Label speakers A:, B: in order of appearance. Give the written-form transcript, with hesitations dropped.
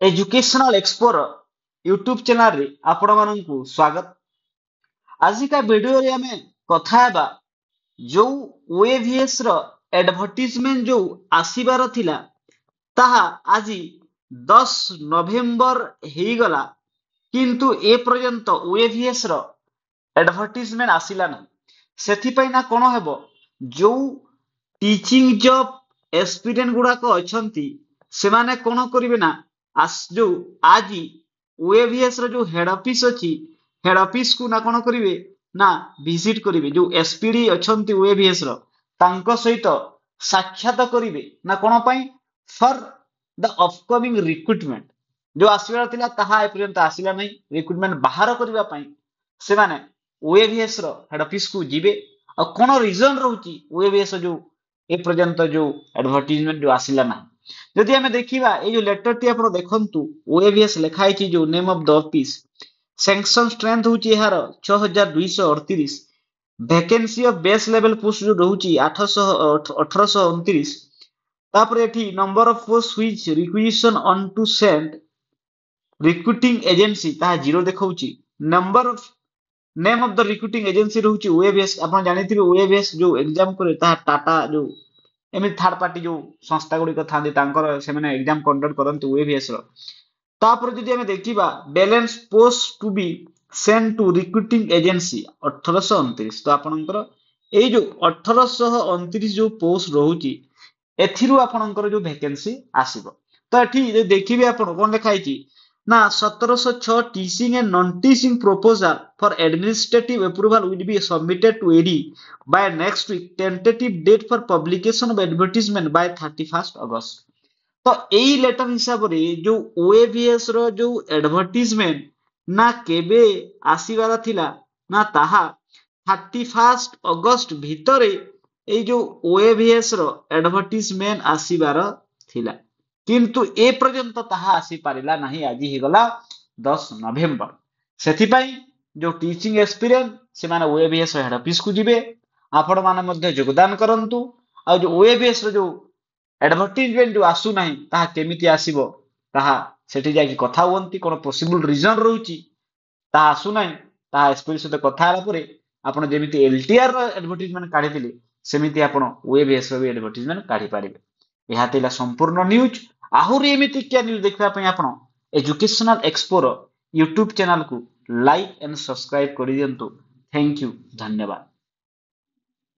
A: Educational एक्सपोर YouTube channel रे आपण माननकु स्वागत। आजिका वीडियो रे हमें कथा हेबा जो ओएवीएस रो एडवर्टाइजमेंट जो आसीबार थिला ताहा आजी 10 नवेम्बर हेगला किंतु ए पर्यंत ओएवीएस रो एडवर्टाइजमेंट आसिला ना सेथि पई ना कोन हेबो जो टीचिंग जॉब एस्पिरेंट गुड़ाक अछंती सेमाने कोन करिवे ना जो आज ओएवीएस रो जो हेड ऑफिस अछि हेड ऑफिस को ना कोन करिवे ना विजिट करिवे जो एसपीडी अछंती ओएवीएस रो तांको सहित साक्षात करिवे ना कोन पई फॉर द अपकमिंग रिक्रूटमेंट जो आसीबा थिला ताहा ए पर्यंत आसिला नै रिक्रूटमेंट बाहर करिवा पई सेमाने ओएवीएस रो हेड ऑफिस को जिवे आ कोन रीजन रहउची ओएवीएस जो ए पर्यंत जो एडवर्टाइजमेंट जो आसिला ना जदि हमें देखिबा ए जो लेटर टी आपण देखंतु ओएवीएस लिखाई छी जो name of the office sanction strength होची एहार 6238 vacancy of base level post जो रहउची 1829 तापर एठी number of post which requisition on to send recruiting agency ता जीरो देखौची number of name of the recruiting agency रहउची ओएवीएस आपण जानिथिबे ओएवीएस जो एग्जाम करे ता टाटा जो एमि थर्ड पार्टी जो संस्था गुडी थांदी तांकर से माने एग्जाम कंडक्ट करंती ओएवीएस रो तापर जदि हमें देखिबा balance post to be send to recruiting agency 1829 तो आपनकर ए जो 1829 जो पोस्ट रहउची एथिरु आपनकर जो वैकेंसी आसीबो तो एठी जे देखिबे आपन कोन लिखाई छी ना 1706 teaching and non teaching proposal for administrative approval will be submitted to AD by next week tentative date for publication of advertisement by 31 August तो एई लेटर हिसाब रे जो ओएवीएस रो जो एडवर्टाइजमेंट ना केबे आसीबार थिला ना ताहा 31 अगस्त भितरे ए जो ओएवीएस रो एडवर्टाइजमेंट आसीबार थिला किंतु ए पर्यंत ताहा आसी पारिला नाही आजी ही गला 10 नवेम्बर सेथि पई जो टीचिंग एक्सपीरियंस से माने ओएवीएस हेड ऑफिस को जिवे आपण माने मध्ये योगदान करंतु आ जो ओएवीएस रो जो एडवर्टाइजमेंट जो आसु नाही ताहा केमिति आसीबो ताहा सेठी जाकी कथा होंती कोन पॉसिबल रीजन रहउची ताहा आसु नाही ताहा एसपीडी सहित कथा हला परे आपण जेमिति एलटीआर रो एडवर्टाइजमेंट काढी दिले सेमिति आपण ओएवीएस रो एडवर्टाइजमेंट काढी पारिबे एहा तेला संपूर्ण न्यूज आहुरी एमिति क्या न्यूज देखबा पई आपण एजुकेशनल एक्सप्लोर यूट्यूब चैनल को लाइक एंड सब्सक्राइब कर दियंतु थैंक यू धन्यवाद।